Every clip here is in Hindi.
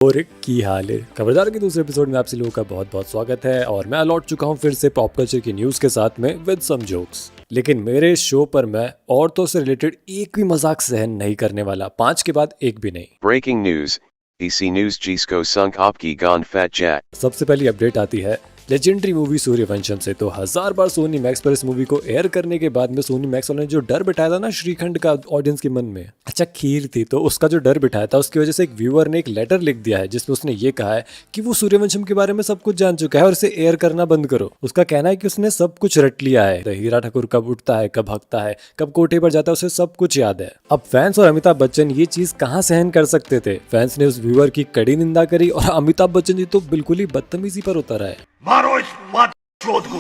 और की हाल है। खबरदार के दूसरे एपिसोड में आप लोगों का बहुत बहुत स्वागत है और मैं लौट चुका हूँ फिर से पॉप कल्चर की न्यूज के साथ में विद सम जोक्स। लेकिन मेरे शो पर मैं औरतों से रिलेटेड एक भी मजाक सहन नहीं करने वाला, 5 के बाद एक भी नहीं। Breaking news, EC News Gisco sunk Opki gone fat jack. सबसे पहली अपडेट आती है लेजेंडरी मूवी सूर्यवंशम से। तो 1000 बार सोनी मैक्स पर इस मूवी को एयर करने के बाद में सोनी मैक्स वालों ने जो डर बिठाया था ना श्रीखंड का ऑडियंस के मन में, अच्छा खीर थी, तो उसका जो डर बिठाया था उसकी वजह से एक व्यूअर ने एक लेटर लिख दिया है जिसमें उसने ये कहा है कि वो सूर्यवंशम के बारे में सब कुछ जान चुका है और इसे एयर करना बंद करो। उसका कहना है कि उसने सब कुछ रट लिया है, तो हीरा ठाकुर कब उठता है, कब हकता है, कब कोठे पर जाता है, उसे सब कुछ याद है। अब फैंस और अमिताभ बच्चन ये चीज कहाँ सहन कर सकते थे। फैंस ने उस व्यूअर की कड़ी निंदा करी और अमिताभ बच्चन जी तो बिल्कुल ही बदतमीजी पर उतर आए। मारो इस बात चोद को।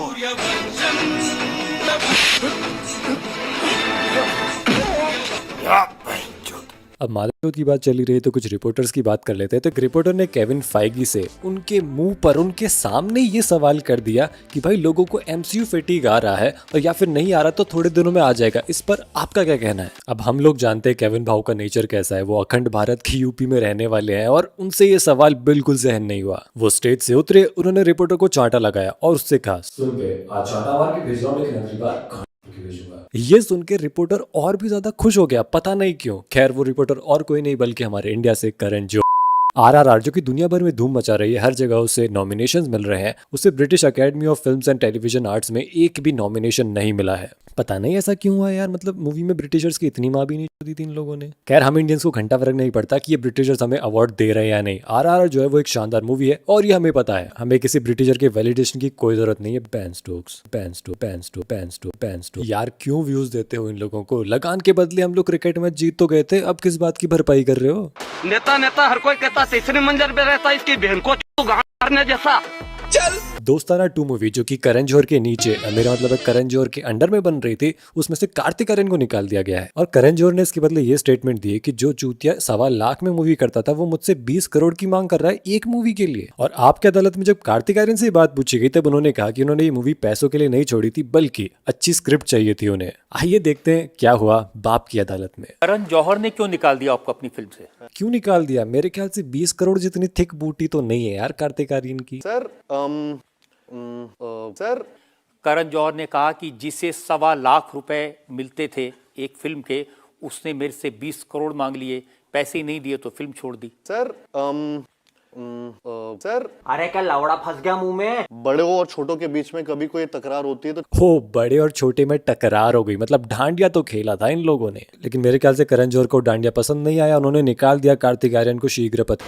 अब माधव की बात चली रही तो कुछ रिपोर्टर्स की बात कर लेते हैं। तो एक रिपोर्टर ने केविन फाइगी से उनके मुंह पर उनके सामने ये सवाल कर दिया कि भाई लोगों को एमसीयू फैटिग आ रहा है और या फिर नहीं आ रहा तो थोड़े दिनों में आ जाएगा, इस पर आपका क्या कहना है। अब हम लोग जानते हैं केविन भाऊ का नेचर कैसा है, वो अखंड भारत की यूपी में रहने वाले हैं और उनसे ये सवाल बिल्कुल सहन नहीं हुआ। वो स्टेज से उतरे, उन्होंने रिपोर्टर को चांटा लगाया और उससे कहा, सुन के आज चांटा मार के भेज रहा हूं, लेकिन अगली बार ये सुन के रिपोर्टर और भी ज्यादा खुश हो गया, पता नहीं क्यों। खैर वो रिपोर्टर और कोई नहीं बल्कि हमारे इंडिया से करण जो RRR, जो कि दुनिया भर में धूम मचा रही है, हर जगह उसे नॉमिनेशंस मिल रहे हैं। उसे British academy of films and television arts में एक भी नॉमिनेशन नहीं मिला है। पता नहीं ऐसा क्यों हुआ यार, मतलब मूवी में ब्रिटिशर्स की इतनी माँ भी नहीं दी थी इन लोगों ने। खैर हम इंडियंस को घंटा फर्क नहीं पड़ता कि ये ब्रिटिशर्स हमें अवार्ड दे रहे हैं या नहीं। RRR जो है वो एक शानदार मूवी है और ये हमें पता है, हमें किसी ब्रिटिशर के वैलिडेशन की कोई जरूरत नहीं है। बैन स्टोक्स यार क्यों व्यूज देते हो इन लोगों को। लगान के बदले हम लोग क्रिकेट मैच जीत तो गए थे, अब किस बात की भरपाई कर रहे हो। नेता हर कोई कहता तीसरे मंजिल पे रहता, इसकी बहन को गाड़ने जैसा। चल दोस्ताना 2 मूवी जो कि करण जौहर के नीचे, मेरा मतलब है करण जौहर के अंडर में बन रही थी, उसमें से कार्तिक आर्यन को निकाल दिया गया है और करण जौहर ने इसके बदले ये स्टेटमेंट दी है कि जो चूतिया 1.25 लाख में मूवी करता था वो मुझसे 20 करोड़ की मांग कर रहा है एक मूवी के लिए। और आपकी अदालत में जब कार्तिक आर्यन से बात पूछी गई तब उन्होंने कहा कि उन्होंने ये मूवी पैसों के लिए नहीं छोड़ी थी बल्कि अच्छी स्क्रिप्ट चाहिए थी उन्हें। आइए देखते हैं क्या हुआ बाप की अदालत में। करण जौहर ने क्यों निकाल दिया आपको अपनी फिल्म से? क्यों निकाल दिया? मेरे ख्याल से 20 करोड़ जितनी थिक बूटी तो नहीं है यार कार्तिक आर्यन की। सर करण जौहर ने कहा कि जिसे 1.25 लाख रुपए मिलते थे एक फिल्म के, उसने मेरे से 20 करोड़ मांग लिए, पैसे ही नहीं दिए तो फिल्म छोड़ दी। सर अरे क्या लवड़ा फंस गया मुंह में। बड़े और छोटों के बीच में कभी कोई तकरार होती है तो हो बड़े और छोटे में टकरार हो गई, मतलब डांडिया तो खेला था इन लोगों ने। लेकिन मेरे ख्याल से करण जौहर को डांडिया पसंद नहीं आया, उन्होंने निकाल दिया कार्तिक आर्यन को शीघ्र पत।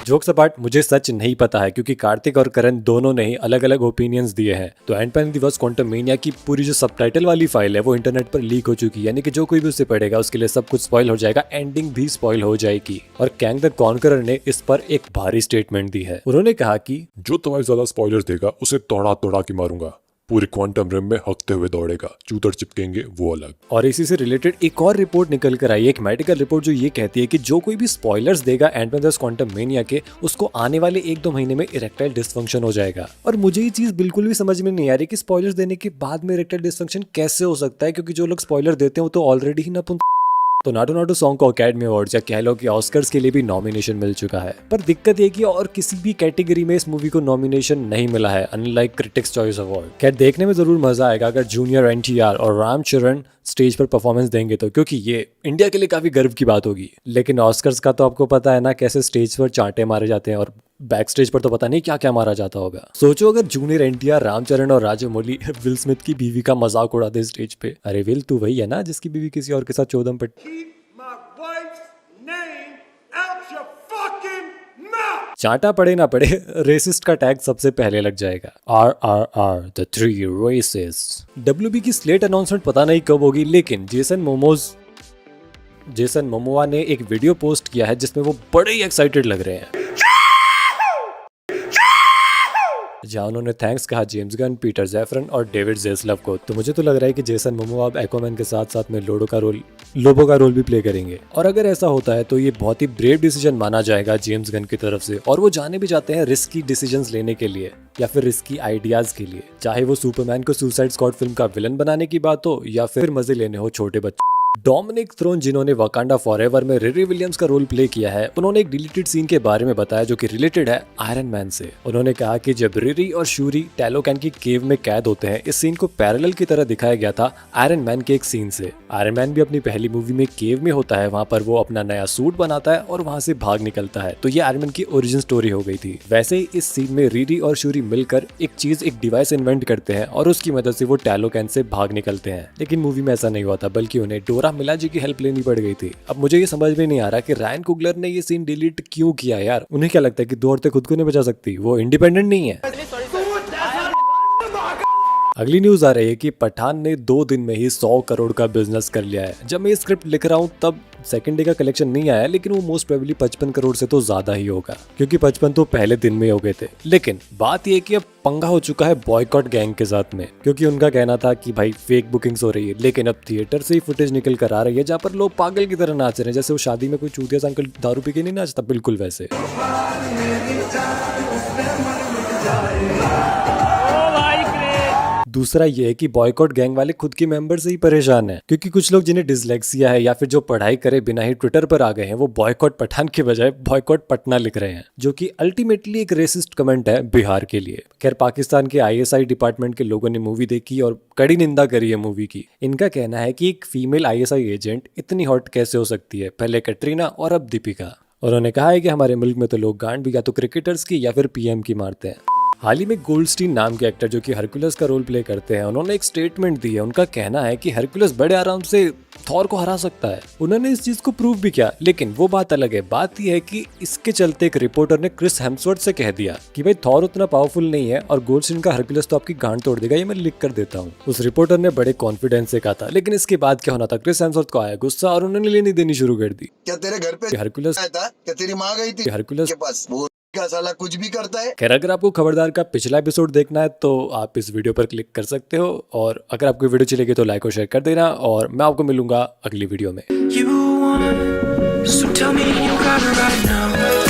जोक्स अपार्ट, मुझे सच नहीं पता है क्योंकि कार्तिक और करण दोनों ने ही अलग अलग ओपिनियंस दिए हैं। तो एंटमैन द वास्प क्वांटममेनिया की पूरी जो सबटाइटल वाली फाइल है वो इंटरनेट पर लीक हो चुकी है, यानी कि जो कोई भी उसे पढ़ेगा उसके लिए सब कुछ स्पॉइल हो जाएगा, एंडिंग भी स्पॉइल हो जाएगी। और कैंग द कॉन्करर ने इस पर एक भारी स्टेटमेंट दी है। उन्होंने कहा कि जो तुम्हारे ज्यादा स्पॉयलर्स देगा उसे तोड़ा तोड़ा के मारूंगा, पूरे क्वांटम रिम में हकते हुए दौड़ेगा, चूतर चिपकेंगे वो अलग। और इसी से रिलेटेड एक और रिपोर्ट निकल कर आई, एक मेडिकल रिपोर्ट जो ये कहती है कि जो कोई भी स्पॉयलर्स देगा एंटमैन द वास्प क्वांटममेनिया के, उसको आने वाले 1-2 महीने में इरेक्टाइल डिसफंक्शन हो जाएगा। और मुझे ये चीज बिल्कुल भी समझ में नहीं आ रही कि स्पॉयलर्स देने के बाद में इरेक्टाइल डिसफंक्शन कैसे हो सकता है, क्योंकि जो लोग स्पॉयलर देते हैं वो तो ऑलरेडी ही नपुंसक। तो नाटू नाटू सॉन्ग को अकेडमी अवार्ड्स या कह लो कि ऑस्कर्स के लिए भी नॉमिनेशन मिल चुका है। पर दिक्कत ये कि और किसी भी कैटेगरी में इस मूवी को नॉमिनेशन नहीं मिला है, अनलाइक क्रिटिक्स चॉइस अवार्ड। खैर देखने में जरूर मजा आएगा अगर जूनियर NTR और रामचरण स्टेज पर परफॉर्मेंस देंगे तो, क्योंकि ये इंडिया के लिए काफी गर्व की बात होगी। लेकिन ऑस्कर्स का तो आपको पता है ना कैसे स्टेज पर चांटे मारे जाते हैं और बैक स्टेज पर तो पता नहीं क्या क्या मारा जाता होगा। सोचो अगर जूनियर NTR, रामचरण और राजमौली विल स्मिथ की बीवी का मजाक उड़ा दे स्टेज पे। अरे विल तू वही है ना जिसकी बीवी किसी और के साथ चौदम पट। चांटा पड़े ना पड़े, रेसिस्ट का टैग सबसे पहले लग जाएगा। RRR the 3 resist. WB की स्लेट अनाउंसमेंट पता नहीं कब होगी, लेकिन जेसन मोमोआ ने एक वीडियो पोस्ट किया है जिसमें वो बड़े ही एक्साइटेड लग रहे हैं, जहां उन्होंने थैंक्स कहा जेम्स गन, पीटर ज़ैफरन और डेविड ज़ेस्लव को। तो मुझे तो लग रहा है कि जेसन मोमोआ अब एक्वामैन के साथ साथ में लोबो का रोल भी प्ले करेंगे। और अगर ऐसा होता है तो ये बहुत ही ब्रेव डिसीजन माना जाएगा जेम्स गन की तरफ से, और वो जाने भी जाते हैं रिस्की डिसीजंस लेने के लिए या फिर रिस्की आइडियाज के लिए, चाहे वो सुपरमैन को सुसाइड स्क्वाड फिल्म का विलन बनाने की बात हो या फिर मजे लेने हो छोटे बच्चे। डोमिनिक थ्रोन जिन्होंने वकांडा फॉरएवर में रिरी विलियम्स का रोल प्ले किया है, उन्होंने एक डिलीटेड सीन के बारे में बताया जो कि रिलेटेड है आयरन मैन से। उन्होंने कहा कि जब रिरी और शूरी टैलोकैन की केव में कैद होते हैं, इस सीन को पैरेलल की तरह दिखाया गया था आयरन मैन के एक सीन से। आयरन मैन भी अपनी पहली मूवी में केव में होता है, वहाँ पर वो अपना नया सूट बनाता है और वहाँ से भाग निकलता है। तो ये आयरन मैन की ओरिजिन स्टोरी हो गई थी। वैसे ही इस सीन में रिरी और शूरी मिलकर एक डिवाइस इन्वेंट करते हैं और उसकी मदद से वो टैलोकैन से भाग निकलते हैं। लेकिन मूवी में ऐसा नहीं हुआ था, बल्कि उन्हें डोरा मिलाजे की हेल्प लेनी पड़ गई थी। अब मुझे ये समझ में नहीं आ रहा कि रायन कुगलर ने ये सीन डिलीट क्यों किया यार। उन्हें क्या लगता है कि दो औरतें खुद को नहीं बचा सकती, वो इंडिपेंडेंट नहीं है। अगली न्यूज आ रही है कि पठान ने 2 दिन में ही 100 करोड़ का बिजनेस कर लिया है। जब मैं ये स्क्रिप्ट लिख रहा हूँ तब सेकंड डे का कलेक्शन नहीं आया, लेकिन वो मोस्ट प्रोबेबली 55 करोड़ से तो ज्यादा ही होगा, क्योंकि 55 तो पहले दिन में हो गए थे। लेकिन बात ये कि अब पंगा हो चुका है बॉयकॉट गैंग के साथ में, क्योंकि उनका कहना था कि भाई फेक बुकिंग्स हो रही है, लेकिन अब थिएटर से ही फुटेज निकल कर आ रही है जहाँ पर लोग पागल की तरह नाच रहे हैं, जैसे वो शादी में कोई चूतिया सा अंकल दारू पी के नहीं नाचता, बिल्कुल वैसे। दूसरा ये है कि बॉयकॉट गैंग वाले खुद के मेंबर से ही परेशान हैं, क्योंकि कुछ लोग जिन्हें डिसलेक्सिया है या फिर जो पढ़ाई करे बिना ही ट्विटर पर आ गए हैं, वो बॉयकॉट पठान के बजाय बॉयकॉट पटना लिख रहे हैं, जो कि अल्टीमेटली एक रेसिस्ट कमेंट है बिहार के लिए। खैर, पाकिस्तान के ISI डिपार्टमेंट के लोगों ने मूवी देखी और कड़ी निंदा करी है मूवी की। इनका कहना है कि एक फीमेल ISI एजेंट इतनी हॉट कैसे हो सकती है, पहले कैटरीना और अब दीपिका। उन्होंने कहा है कि हमारे मुल्क में तो लोग गांड भी या तो क्रिकेटर्स की या फिर PM की मारते हैं। हाल ही में गोल्डस्टीन नाम के एक्टर जो कि हरकुलस का रोल प्ले करते हैं, उन्होंने एक स्टेटमेंट दी है। उनका कहना है कि हरकुलस बड़े आराम से थॉर को हरा सकता है। उन्होंने इस चीज को प्रूव भी किया, लेकिन वो बात अलग है। बात यह है कि इसके चलते एक रिपोर्टर ने क्रिस हेम्सवर्थ से कह दिया कि भाई थॉर उतना पावरफुल नहीं है और गोल्डस्टीन का हरकुलस तो आपकी गांड तोड़ देगा, ये मैं लिख कर देता हूँ। उस रिपोर्टर ने बड़े कॉन्फिडेंस से कहा था, लेकिन इसके बाद क्या होना था, क्रिस हेम्सवर्थ को आया गुस्सा और उन्होंने लेनी देनी शुरू कर दी। क्या तेरे घर पे हरकुलस आया था? क्या तेरी माँ गई थी हरकुलस के पास? वो क्या साला कुछ भी करता है। खैर, अगर आपको खबरदार का पिछला एपिसोड देखना है तो आप इस वीडियो पर क्लिक कर सकते हो, और अगर आपको वीडियो चलेगी तो लाइक और शेयर कर देना, और मैं आपको मिलूंगा अगली वीडियो में। You want, so tell me you got it right now.